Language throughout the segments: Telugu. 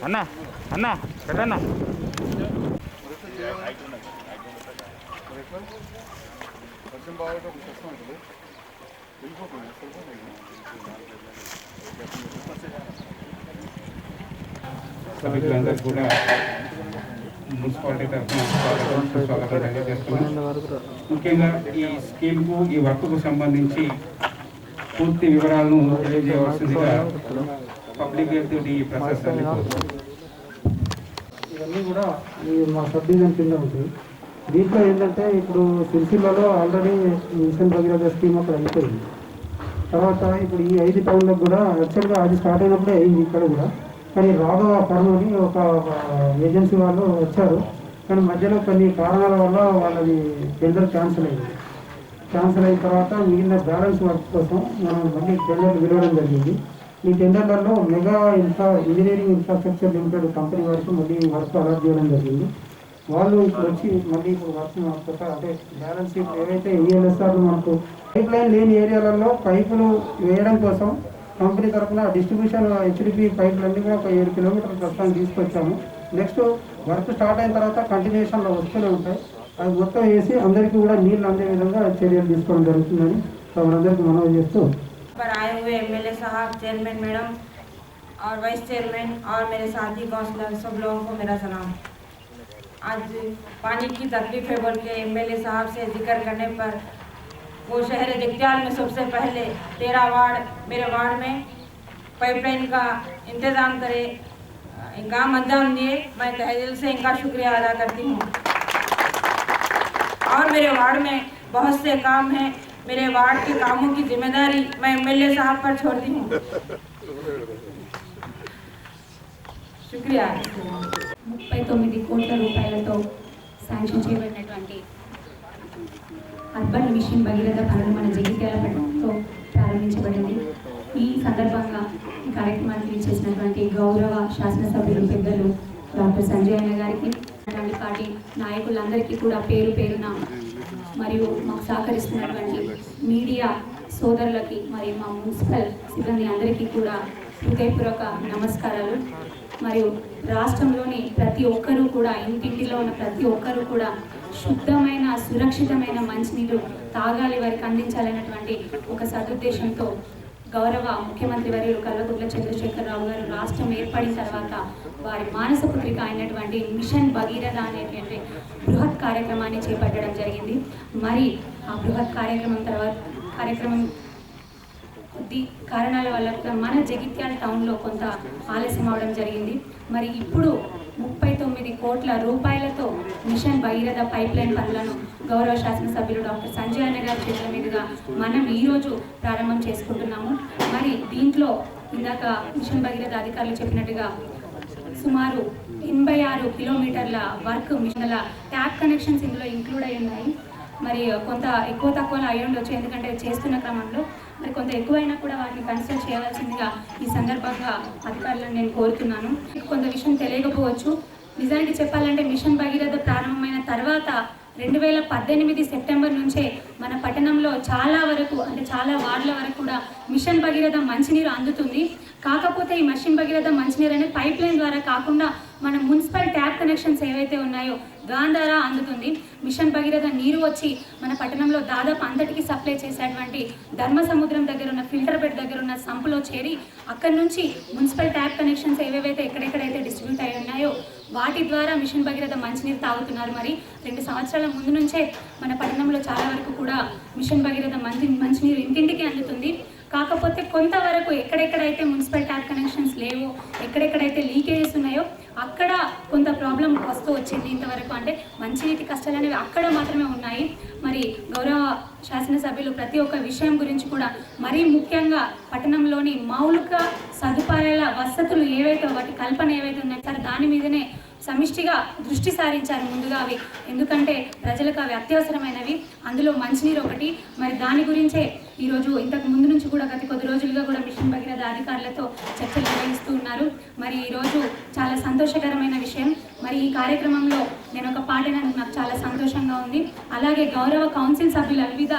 అన్న అన్న కదన్నా సభ్యులందరూ కూడా మున్సిపాలిటీ తరఫున స్వాగతం తెలియజేస్తున్నాం. ముఖ్యంగా ఈ స్కీమ్కు ఈ వర్క్కు సంబంధించి పూర్తి వివరాలను తెలియజేయవలసిందిగా పబ్లిక్ హెల్త్ ప్రొఫెసర్. ఇవన్నీ కూడా మా సబ్ డివిజన్ కింద ఉంటుంది. దీంట్లో ఏంటంటే ఇప్పుడు సిరిసిల్లలో ఆల్రెడీ మిషన్ భగీరథ స్కీమ్ అక్కడ అయిపోయింది. తర్వాత ఇప్పుడు ఈ 5 టౌన్లకు కూడా యాక్చువల్గా అది స్టార్ట్ అయినప్పుడే అయింది ఇక్కడ కూడా. కానీ రాఘవ ఫర్మ్ అని ఒక ఏజెన్సీ వాళ్ళు వచ్చారు. కానీ మధ్యలో కొన్ని కారణాల వల్ల వాళ్ళది టెండర్ క్యాన్సిల్ అయింది. క్యాన్సిల్ అయిన తర్వాత మిగిలిన బ్యాలెన్స్ వర్క్ కోసం మనం మళ్ళీ టెండర్లు పిలవడం జరిగింది. ఈ టెండర్లలో mega engineering infrastructure limited company వరకు మళ్ళీ వర్క్ అలాట్ చేయడం జరిగింది. వాళ్ళు ఇప్పుడు వచ్చి మళ్ళీ ఇప్పుడు వర్క్ అంటే బ్యాలెన్స్ ఏవైతే ఈఎల్ఎస్ఆర్లు మనకు పైప్ లైన్ లేని ఏరియాలలో పైపులు వేయడం కోసం కంపెనీ తరఫున డిస్ట్రిబ్యూషన్ హెచ్డిపి పైపులన్నీ కూడా ఒక 7 కిలోమీటర్ల ప్రస్తుతానికి తీసుకొచ్చాము. నెక్స్ట్ వర్క్ స్టార్ట్ అయిన తర్వాత కంటిన్యూషన్లో వస్తూనే ఉంటాయి. అది మొత్తం వేసి అందరికీ కూడా నీళ్ళు అందే విధంగా చర్యలు తీసుకోవడం జరుగుతుందని మనందరికీ మనవి చేస్తూ पर आए हुए एमएलए साहब, चेयरमैन मैडम और वाइस चेयरमैन और मेरे साथी काउंसलर सब लोगों को मेरा सलाम। आज पानी की तकलीफ है बोल के एमएलए साहब से जिक्र करने पर वो शहर जगत्याल में सबसे पहले 13 वार्ड मेरे वार्ड में पाइपलाइन का इंतज़ाम करे, काम अंजाम दिए। मैं तहे दिल से इनका शुक्रिया अदा करती हूँ। और मेरे वार्ड में बहुत से काम हैं। मेरे वार्ड के कामों की जिम्मेदारी मैं एमएलए साहब पर छोड़ती हूँ। शुक्रिया। 39 కోట్ల రూపాయలతో శాంక్షన్ చేయబడినటువంటి అర్బన్ మిషన్ భగీరథ పనులు మన జగిత్యాల పట్టణంలో ప్రారంభించబడింది. ఈ సందర్భంగా ఈ కార్యక్రమానికి చేసినటువంటి గౌరవ శాసనసభ్యులు పెద్దలు డాక్టర్ సంజయ్ అన్న గారికి, అటువంటి పార్టీ నాయకులందరికీ కూడా పేరు పేరున మరియు మాకు సహకరిస్తున్నటువంటి మీడియా సోదరులకి మరియు మా మున్సిపల్ సిబ్బంది అందరికీ కూడా హృదయపూర్వక నమస్కారాలు. మరియు రాష్ట్రంలోని ప్రతి ఒక్కరూ కూడా, ఇంటింటిలో ఉన్న ప్రతి ఒక్కరూ కూడా శుద్ధమైన సురక్షితమైన మంచినీరు తాగాలి, వారికి అందించాలన్నటువంటి ఒక సదుద్దేశంతో గౌరవ ముఖ్యమంత్రి వర్యులు కల్వకుంట్ల చంద్రశేఖరరావు గారు రాష్ట్రం ఏర్పడిన తర్వాత వారి మానస పుత్రిక అయినటువంటి మిషన్ భగీరథ అనేటువంటి బృహత్ కార్యక్రమాన్ని చేపట్టడం జరిగింది. మరి ఆ బృహత్ కార్యక్రమం కొద్ది కారణాల వల్ల మన జగిత్యాల టౌన్లో కొంత ఆలస్యం అవడం జరిగింది. మరి ఇప్పుడు 39 కోట్ల రూపాయలతో మిషన్ భగీరథ పైప్ లైన్ పనులను గౌరవ శాసనసభ్యులు డాక్టర్ సంజయ్ అన్న గారి చేతుల మీదుగా మనం ఈరోజు ప్రారంభం చేసుకుంటున్నాము. మరి దీంట్లో ఇందాక మిషన్ భగీరథ అధికారులు చెప్పినట్టుగా సుమారు 86 కిలోమీటర్ల వర్క్ మిషన్ల ట్యాప్ కనెక్షన్స్ ఇందులో ఇంక్లూడ్ అయి ఉన్నాయి. మరి కొంత ఎక్కువ తక్కువలో అయ్యి ఉండొచ్చు, ఎందుకంటే చేస్తున్న క్రమంలో మరి కొంత ఎక్కువైనా కూడా వాటిని కన్సల్ట్ చేయవలసిందిగా ఈ సందర్భంగా అధికారులను నేను కోరుతున్నాను. కొంత విషయం తెలియకపోవచ్చు. నిజానికి చెప్పాలంటే మిషన్ భగీరథ ప్రారంభమైన తర్వాత 2018 సెప్టెంబర్ నుంచే మన పట్టణంలో చాలా వరకు, అంటే చాలా వార్డుల వరకు కూడా మిషన్ భగీరథ మంచినీరు అందుతుంది. కాకపోతే ఈ మిషన్ భగీరథ మంచినీరు అనేది పైప్ లైన్ ద్వారా కాకుండా మన మున్సిపల్ ట్యాప్ కనెక్షన్స్ ఏవైతే ఉన్నాయో దాని ద్వారా అందుతుంది. మిషన్ భగీరథ నీరు వచ్చి మన పట్టణంలో దాదాపు అంతటికి సప్లై చేసేటువంటి ధర్మ సముద్రం దగ్గర ఉన్న ఫిల్టర్ బెడ్ దగ్గర ఉన్న సంపులో చేరి అక్కడి నుంచి మున్సిపల్ ట్యాప్ కనెక్షన్స్ ఏవేవైతే ఎక్కడెక్కడైతే డిస్ట్రిబ్యూట్ అయి ఉన్నాయో వాటి ద్వారా మిషన్ భగీరథ మంచినీరు తాగుతున్నారు. మరి 2 సంవత్సరాల ముందు నుంచే మన పట్టణంలో చాలా వరకు కూడా మిషన్ భగీరథ మంచినీరు ఇంటింటికి అందుతుంది. కాకపోతే కొంతవరకు ఎక్కడెక్కడైతే మున్సిపల్ ట్యాప్ కనెక్షన్స్ లేవో, ఎక్కడెక్కడైతే లీకేజెస్ ఉన్నాయో అక్కడ కొంత ప్రాబ్లం వస్తూ వచ్చింది ఇంతవరకు. అంటే మంచినీటి కష్టాలు అనేవి అక్కడ మాత్రమే ఉన్నాయి. మరి గౌరవ శాసనసభ్యులు ప్రతి ఒక్క విషయం గురించి కూడా, మరీ ముఖ్యంగా పట్టణంలోని మౌలిక సదుపాయాల వసతులు ఏవైతే వాటి కల్పన ఏవైతే ఉన్నాయో సార్ దాని మీదనే సమిష్టిగా దృష్టి సారించారు ముందుగా అవి, ఎందుకంటే ప్రజలకు అవి అత్యవసరమైనవి. అందులో మంచినీరు ఒకటి. మరి దాని గురించే ఈరోజు ఇంతకు ముందు నుంచి కూడా గత కొద్ది రోజులుగా కూడా మిషన్ భగీరథ అధికారులతో చర్చలు నిర్వహిస్తూ ఉన్నారు. మరి ఈరోజు చాలా సంతోషకరమైన విషయం. మరి ఈ కార్యక్రమంలో నేను ఒక పాడినందుకు నాకు చాలా సంతోషంగా ఉంది. అలాగే గౌరవ కౌన్సిల్ సభ్యుల వివిధ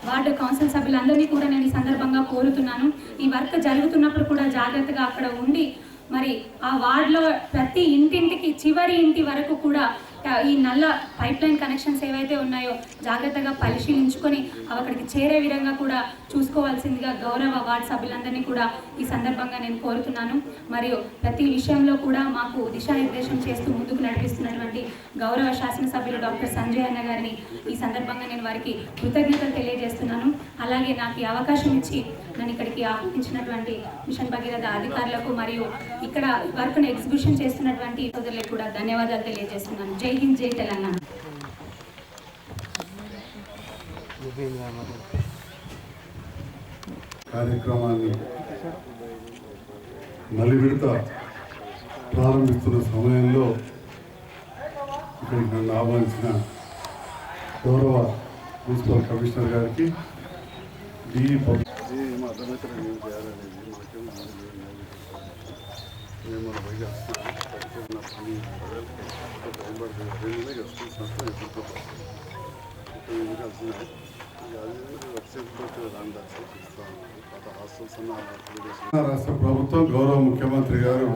వార్డు కౌన్సిల్ సభ్యులందరినీ కూడా నేను ఈ సందర్భంగా కోరుతున్నాను, ఈ వర్క్ జరుగుతున్నప్పుడు కూడా జాగ్రత్తగా అక్కడ ఉండి మరి ఆ వార్డులో ప్రతి ఇంటింటికి చివరి ఇంటి వరకు కూడా ఈ నల్ల పైప్ లైన్ కనెక్షన్స్ ఏవైతే ఉన్నాయో జాగ్రత్తగా పరిశీలించుకొని అవి అక్కడికి చేరే విధంగా కూడా చూసుకోవాల్సిందిగా గౌరవ వార్డు సభ్యులందరినీ కూడా ఈ సందర్భంగా నేను కోరుతున్నాను. మరియు ప్రతి విషయంలో కూడా మాకు దిశానిర్దేశం చేస్తూ ముందుకు నడిపిస్తున్నటువంటి గౌరవ శాసనసభ్యులు డాక్టర్ సంజయ్ అన్న గారిని ఈ సందర్భంగా నేను వారికి కృతజ్ఞతలు తెలియజేస్తున్నాను. అలాగే నాకు ఈ అవకాశం ఇచ్చి నన్ను ఇక్కడికి ఆహ్వానించినటువంటి మిషన్ భగీరథ అధికారులకు మరియు ఇక్కడ వర్క్ను ఎగ్జిక్యూషన్ చేస్తున్నటువంటి సోదరులకు కూడా ధన్యవాదాలు తెలియజేస్తున్నాను. జై హింద్, జై తెలంగాణ. కార్యక్రమాన్ని మళ్ళీ విడత ప్రారంభిస్తున్న సమయంలో ఇక్కడికి నన్ను ఆహ్వానించిన గౌరవ మున్సిపల్ కమిషనర్ గారికి రాష్ట్ర ప్రభుత్వం గౌరవ ముఖ్యమంత్రి గారు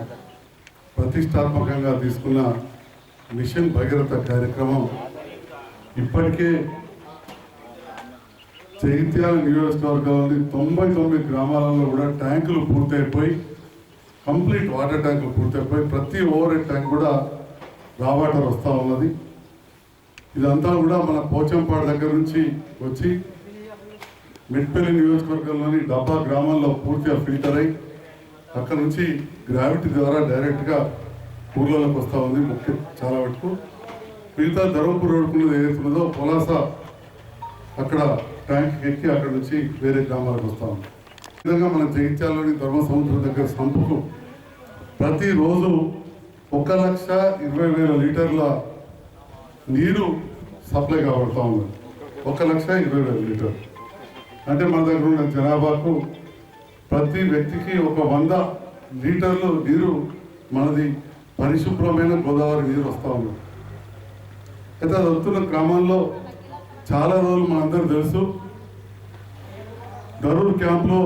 ప్రతిష్టాత్మకంగా తీసుకున్న మిషన్ భగీరథ కార్యక్రమం ఇప్పటికే జగిత్యాల నియోజకవర్గంలోని 99 గ్రామాలలో కూడా ట్యాంకులు పూర్తయిపోయి కంప్లీట్ వాటర్ ట్యాంకులు పూర్తయిపోయి ప్రతి ఓవర్ హెడ్ ట్యాంక్ కూడా రా వాటర్ వస్తూ ఉన్నది. ఇదంతా కూడా మన పోచంపాడు దగ్గర నుంచి వచ్చి మెట్పల్లి నియోజకవర్గంలోని డబ్బా గ్రామంలో పూర్తిగా ఫిల్టర్ అయి అక్కడ నుంచి గ్రావిటీ ద్వారా డైరెక్ట్గా ఊర్లలోకి వస్తూ ఉంది. ముఖ్య చాలా వరకు మిగతా ధర్మపూర్ రోడ్డుకున్నది ఏదైతున్నదో పొలాస అక్కడ ట్యాంక్ ఎక్కి అక్కడ నుంచి వేరే గ్రామాలకు వస్తూ ఉంది. ఈ విధంగా మన జగిత్యాలలోని ధర్మ సముద్రం దగ్గర సంపుకు ప్రతిరోజు 1,20,000 లీటర్ల నీరు సప్లై కాబడుతూ ఉంది. 1,20,000 లీటర్లు అంటే మన దగ్గర ఉన్న జనాభాకు ప్రతి వ్యక్తికి 100 లీటర్లు నీరు మనది పరిశుభ్రమైన గోదావరి నీరు వస్తూ ఉంది. అయితే అది వస్తున్న క్రమంలో చాలా రోజులు మనందరూ తెలుసు గరూర్ క్యాంప్లో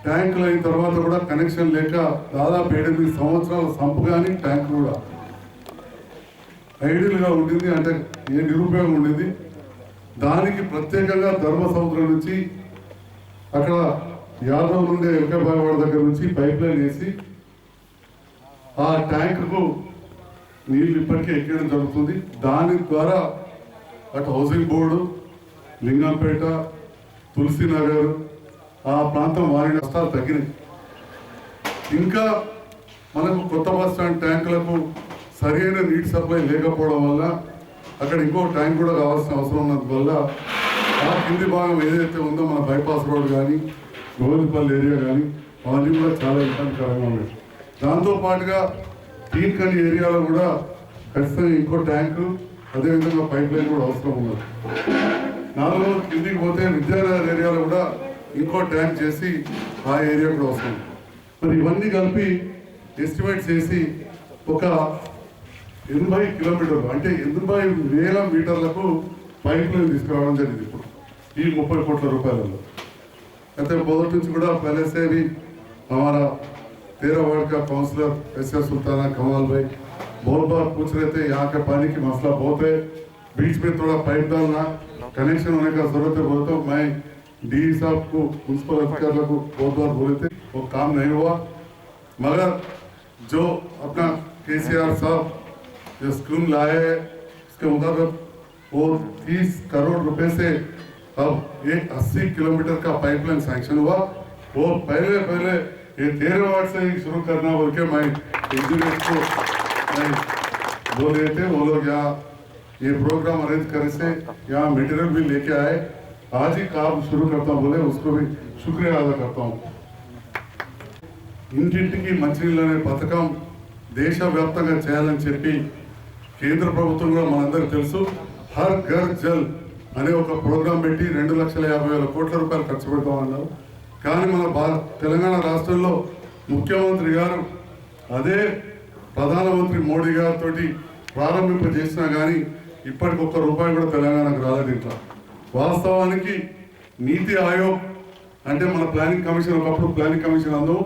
ట్యాంకులు అయిన తర్వాత కూడా కనెక్షన్ లేక దాదాపు 8 సంవత్సరాల సంపు కానీ ట్యాంక్ కూడా ఐడియల్గా ఉండింది, అంటే ఏ నిరుపయోగం ఉండింది. దానికి ప్రత్యేకంగా ధర్మ సముద్రం నుంచి అక్కడ యాదవ్ నుండి వెంకబాగవాడ దగ్గర నుంచి పైప్ లైన్ వేసి ఆ ట్యాంకుకు నీళ్ళు ఇప్పటికే ఎక్కడం జరుగుతుంది. దాని ద్వారా అటు హౌసింగ్ బోర్డు, లింగంపేట, తులసినగర్ ఆ ప్రాంతం వారి నష్టాలు తగ్గినాయి. ఇంకా మనకు కొత్త బస్ స్టాండ్ ట్యాంకులకు సరైన నీటి సప్లై లేకపోవడం వల్ల అక్కడ ఇంకో ట్యాంక్ కూడా కావాల్సిన అవసరం ఉన్నందువల్ల ఆ కింది భాగం ఏదైతే ఉందో మన బైపాస్ రోడ్ కానీ గోవిందపల్లి ఏరియా కానీ అవన్నీ కూడా చాలా ఇబ్బందికరంగా ఉన్నాయి. దాంతోపాటుగా తీన్కని ఏరియాలో కూడా ఖచ్చితంగా ఇంకో ట్యాంకు అదేవిధంగా పైప్ లైన్ కూడా అవసరం ఉన్నది. 4 రోజులు కిందికి పోతే విద్యానగర్ ఏరియాలో కూడా ఇంకో ట్యాంక్ చేసి ఆ ఏరియా కూడా అవసరం. మరి ఇవన్నీ కలిపి ఎస్టిమేట్ చేసి ఒక 80 కిలోమీటర్లు అంటే 80,000 మీటర్లకు పైప్ లైన్ తీసుకురావడం జరిగింది ఇప్పుడు ఈ 30 కోట్ల రూపాయలలో. అయితే మొదటి నుంచి కూడా पहले से भी हमारा 13 वार्ड का काउंसलर एस सुल्ताना कमाल भाई बहुत बार पूछ रहे थे यहाँ के पानी की मसला बहुत है, बीच में थोड़ा पाइप डालना, कनेक्शन होने का जरूरत है बोले तो मैं डी साहब को म्यूनसिपल अधिकारियों को बहुत बार बोले थे, वो काम नहीं हुआ. मगर जो अपना KCR साहब जो स्कीम लाए हैं उसके मुताबिक वो 30 करोड़ रुपए से अब एक 80 किलोमीटर का पाइपलाइन सैंक्शन हुआ. वो पहले ये 13 वार्ड से ही शुरू करना बोल के मैं इंजीनियर को बोल रहे थे. वो लोग यहाँ ये प्रोग्राम अरेंज करे से यहाँ मटेरियल भी लेके आए, आज ही काम शुरू करता हूँ बोले, उसको भी शुक्रिया अदा करता हूँ. ఇంటింటికి మంచినీళ్ళు అనే పథకం దేశవ్యాప్తంగా చేయాలని చెప్పి కేంద్ర ప్రభుత్వం కూడా మనందరికీ తెలుసు. హర్ ఘర్ జల్ అనే ఒక ప్రోగ్రాం పెట్టి 2,50,000 కోట్ల రూపాయలు ఖర్చు పెడతామన్నారు. కానీ మన తెలంగాణ రాష్ట్రంలో ముఖ్యమంత్రి గారు అదే ప్రధానమంత్రి మోడీ గారితో ప్రారంభింపజేసినా కానీ ఇప్పటికి ₹1 కూడా తెలంగాణకు రాలేదు. ఇట్లా వాస్తవానికి నీతి ఆయోగ్ అంటే మన ప్లానింగ్ కమిషన్, ఒకప్పుడు ప్లానింగ్ కమిషన్ అందు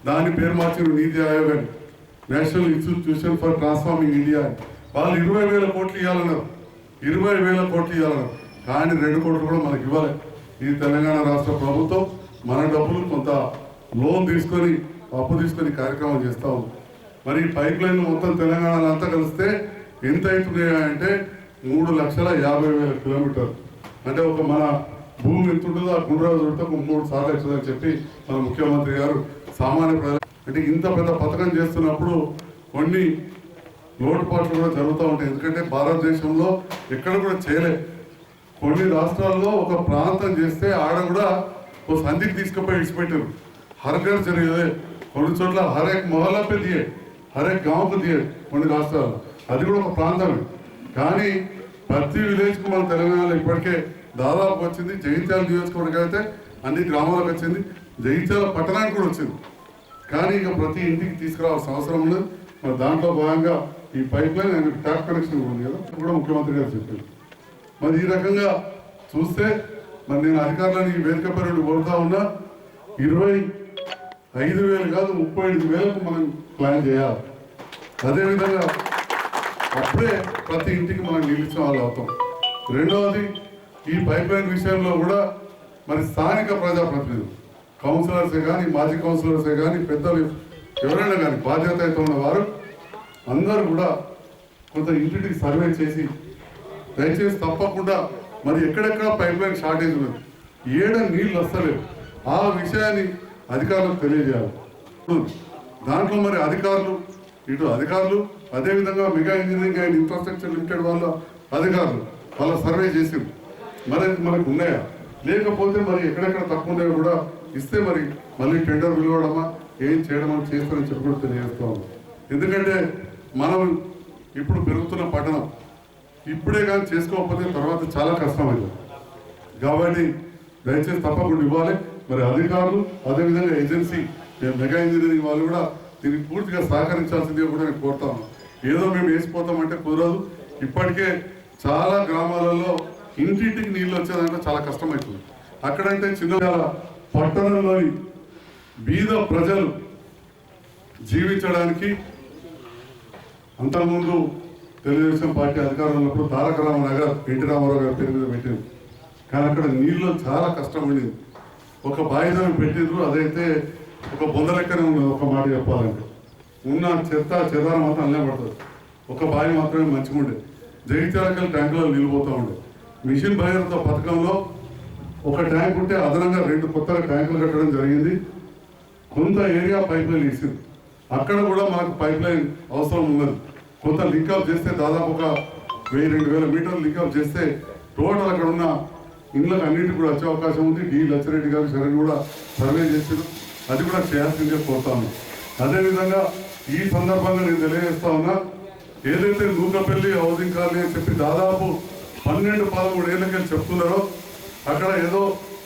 దాని పేరు మార్చిన నీతి ఆయోగ్ అని, national institution for transforming India అని. వాళ్ళు 20,000 కోట్లు ఇవ్వాలన్నారు, 20,000 కోట్లు ఇవ్వాలన్నారు. కానీ 2 కోట్లు కూడా మనకి ఇవ్వాలి. ఈ తెలంగాణ రాష్ట్ర ప్రభుత్వం మన డబ్బులు కొంత లోన్ తీసుకొని అప్పు తీసుకొని కార్యక్రమం చేస్తూ ఉంది. మరి ఈ పైప్ లైన్లు మొత్తం తెలంగాణలో అంతా కలిస్తే ఎంత అవుతున్నాయంటే 3,50,000 కిలోమీటర్లు. అంటే ఒక మన భూమి ఎంత ఉంటుందో ఆ గుండ్రాజు చుట్టూ 3 సార్లు అవుతుందని చెప్పి మన ముఖ్యమంత్రి గారు సామాన్య ప్రజలు అంటే ఇంత పెద్ద పథకం చేస్తున్నప్పుడు కొన్ని లోటుపాట్లు కూడా జరుగుతూ ఉంటాయి. ఎందుకంటే భారతదేశంలో ఎక్కడ కూడా చేయలేదు. కొన్ని రాష్ట్రాల్లో ఒక ప్రాంతం చేస్తే ఆడ కూడా ఓ సంధికి తీసుకుపోయి విడిచిపెట్టారు. హర్ ఘర్ జరిగే కొన్ని చోట్ల హరేక్ మొహల్లా పే దియే, హరేక్ గాంకు దియే కొన్ని రాష్ట్రాలు. అది కూడా ఒక ప్రాంతమే. కానీ ప్రతి విలేజ్కు మన తెలంగాణలో ఇప్పటికే దాదాపు వచ్చింది. జగిత్యాల నియోజకవర్గం అయితే అన్ని గ్రామాలకు వచ్చింది, జగిత్యాల పట్టణానికి కూడా వచ్చింది. కానీ ఇక ప్రతి ఇంటికి తీసుకురావాల్సిన అవసరం ఉంది. మరి దాంట్లో భాగంగా ఈ pipe line and tap connection ఉంది కదా, కూడా ముఖ్యమంత్రి గారు చెప్పారు. మరి ఈ రకంగా చూస్తే మరి నేను అధికారులను ఈ వేదిక పరుడు కోరుతా ఉన్నా, 25,000 కాదు 35,000కు మనం ప్లాన్ చేయాలి. అదేవిధంగా అప్పుడే ప్రతి ఇంటికి మనం నిలిచిన వాళ్ళు అవుతాం. రెండవది, ఈ పైప్ లైన్ విషయంలో కూడా మరి స్థానిక ప్రజాప్రతినిధులు, కౌన్సిలర్సే కానీ, మాజీ కౌన్సిలర్సే కానీ, పెద్దలు ఎవరైనా కానీ బాధ్యతతో ఉన్న వారు అందరూ కూడా కొంత ఇంటికి సర్వే చేసి దయచేసి తప్పకుండా మరి ఎక్కడెక్కడ పైప్ లైన్ షార్టేజ్ ఉన్నది, ఏడ నీళ్ళు వస్తలేవు, ఆ విషయాన్ని అధికారులకు తెలియజేయాలి. దాంట్లో మరి అధికారులు అదేవిధంగా mega engineering and infrastructure limited వాళ్ళ అధికారులు వాళ్ళ సర్వే చేసి మరి మనకు ఉన్నాయా, లేకపోతే మరి ఎక్కడెక్కడ తక్కువ ఉన్నాయో కూడా ఇస్తే మరి మళ్ళీ టెండర్ పిలవడమా ఏం చేయడమా చేస్తారని చెప్పి కూడా తెలియజేస్తాము. ఎందుకంటే మనం ఇప్పుడు పెరుగుతున్న పట్టణం ఇప్పుడే కానీ చేసుకోకపోతే తర్వాత చాలా కష్టమైంది. కాబట్టి దయచేసి తప్పకుండా ఇవ్వాలి. మరి అధికారులు అదేవిధంగా ఏజెన్సీ మెగా ఇంజనీరింగ్ వాళ్ళు కూడా దీనికి పూర్తిగా సహకరించాల్సిందిగా కూడా నేను కోరుతాను. ఏదో మేము వేసిపోతామంటే కుదరదు. ఇప్పటికే చాలా గ్రామాలలో ఇంటింటికి నీళ్ళు వచ్చేదాంట్లో చాలా కష్టమవుతుంది. అక్కడంటే చిన్న పట్టణంలోని బీద ప్రజలు జీవించడానికి అంతకుముందు తెలుగుదేశం పార్టీ అధికారంలో ఉన్నప్పుడు తారక రామనగర్ ఎన్టీ రామారావు గారి పేరు మీద పెట్టింది. కానీ అక్కడ నీళ్ళు చాలా కష్టం ఉండింది. ఒక బాయిదాన్ని పెట్టిండ్రు, అదైతే ఒక బొంద లెక్కనే ఉన్నది. ఒక మాట చెప్పాలంటే ఉన్న చెత్త చెదారం మాత్రం అల్లే పడుతుంది. ఒక బావి మాత్రమే మంచిగా ఉండేది. జగిత్యాలకెళ్ళి ట్యాంకులో నీళ్ళు పోతూ ఉండేది. మిషన్ భగీరథ పథకంలో ఒక ట్యాంక్ ఉంటే అదనంగా 2 కొత్తగా ట్యాంకులు కట్టడం జరిగింది. కొంత ఏరియా పైప్ లైన్ ఇచ్చింది. అక్కడ కూడా మనకు పైప్ లైన్ అవసరం ఉన్నది. కొంత లింకప్ చేస్తే దాదాపు ఒక 1,000-2,000 మీటర్లు లింకప్ చేస్తే టోటల్ అక్కడ ఉన్న ఇండ్లకు అన్నింటికి కూడా వచ్చే అవకాశం ఉంది. డి లచ్చిరెడ్డి గారు సరే కూడా సర్వే చేశారు. అది కూడా చేయాల్సిందే కోరుతాను. అదేవిధంగా ఈ సందర్భంగా నేను తెలియజేస్తా ఉన్నా, ఏదైతే నూకపల్లి హౌసింగ్ కాలనీ అని చెప్పి దాదాపు 12-13 ఏళ్ళకి చెప్తున్నారో అక్కడ ఏదో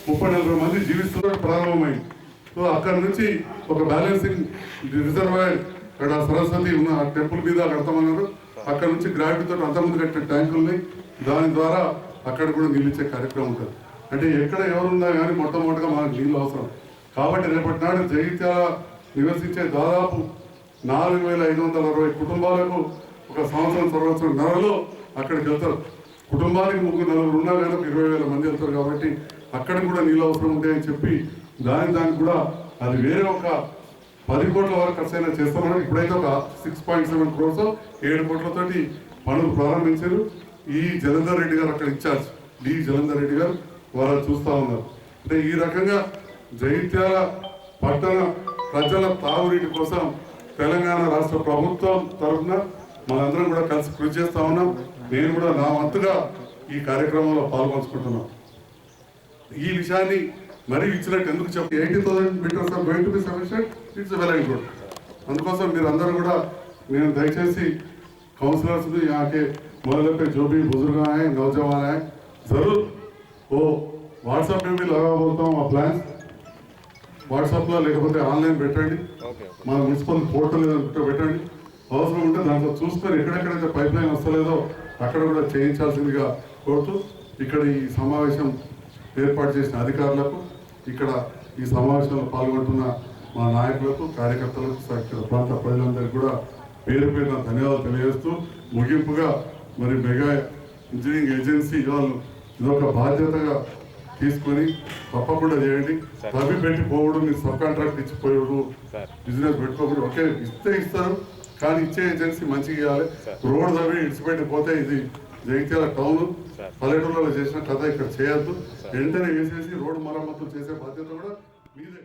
30-40 మంది జీవిస్తున్నారు ప్రారంభమైంది. సో అక్కడ నుంచి ఒక బ్యాలెన్సింగ్ రిజర్వాయర్ అక్కడ సరస్వతి ఉన్న టెంపుల్ మీద కడతామన్నారు. అక్కడ నుంచి గ్రావిటీతో అంతమంది కట్టిన ట్యాంకుల్ని దాని ద్వారా అక్కడ కూడా నిలిచే కార్యక్రమం ఉంటుంది. అంటే ఎక్కడ ఎవరున్నా కానీ మొట్టమొదటిగా మనకు నీళ్ళు అవసరం. కాబట్టి రేపటి నాడు జగిత్యాల నివసించే దాదాపు 4,560 కుటుంబాలకు ఒక సంవత్సరంన్నరలో అక్కడికి వెళ్తారు. కుటుంబానికి 3-4 ఉన్నా కానీ 20,000 మంది వెళ్తారు. కాబట్టి అక్కడ కూడా నీళ్ళు అవసరం ఉంటాయని చెప్పి దానికి కూడా అది వేరే ఒక 10 కోట్ల వరకు ఖర్చైనా చేస్తామని ఇప్పుడైతే ఒక 6.7 crores 7 కోట్లతోటి పనులు ప్రారంభించారు. ఈ జలంధర్ రెడ్డి గారు అక్కడ ఇన్ఛార్జ్ జలంధర్ రెడ్డి గారు వాళ్ళు చూస్తూ ఉన్నారు. అంటే ఈ రకంగా జగిత్యాల పట్టణ ప్రజల తాగునీటి కోసం తెలంగాణ రాష్ట్ర ప్రభుత్వం తరఫున మనందరం కూడా కలిసి కృషి చేస్తా ఉన్నాం. నేను కూడా నా వంతుగా ఈ కార్యక్రమంలో పాల్పంచుకుంటున్నాను. ఈ విషయాన్ని మరీ ఇచ్చినట్టు ఎందుకు చెప్పి 80,000 meters are going to be sufficient. It's well and good. అందుకోసం మీరు అందరూ కూడా నేను దయచేసి काउंसलर्स भी यहाँ के मोहल्ले पे जो भी बुजुर्ग हैं नौजवान हैं जरूर वो व्हाट्सएप में भी लगा बोलता हूँ आ प्लान వాట్సాప్లో లేకపోతే ఆన్లైన్ పెట్టండి, మన మున్సిపల్ పోర్టల్ పెట్టండి. అవసరం ఉంటే దాంట్లో చూసుకొని ఎక్కడెక్కడైతే పైప్ లైన్ వస్తలేదో అక్కడ కూడా చేయించాల్సిందిగా కోరుతూ ఇక్కడ ఈ సమావేశం ఏర్పాటు చేసిన అధికారులకు, ఇక్కడ ఈ సమావేశంలో పాల్గొంటున్న మా నాయకులకు కార్యకర్తలకు ఇక్కడ ప్రాంత ప్రజలందరికీ కూడా పేరు పేరున ధన్యవాదాలు తెలియజేస్తూ ముగింపుగా మరి మెగా ఇంజనీరింగ్ ఏజెన్సీ వాళ్ళు ఇదొక బాధ్యతగా తీసుకొని తప్పకుండా చేయండి. తవ్వి పెట్టి పోవడం, మీరు సబ్ కాంట్రాక్ట్ ఇచ్చిపోయాడు, బిజినెస్ పెట్టుకోకూడదు. ఓకే, ఇస్తే ఇస్తారు, కానీ ఇచ్చే ఏజెన్సీ మంచిగా ఇవ్వాలి. రోడ్ తవ్వి ఇడిచిపెట్టి పోతే ఇది జగిత్యాల టౌన్ పల్లెటూళ్ళలో చేసిన కథ ఇక్కడ చేయొద్దు. వెంటనే వేసేసి రోడ్డు మరమ్మతులు చేసే బాధ్యత కూడా మీదే.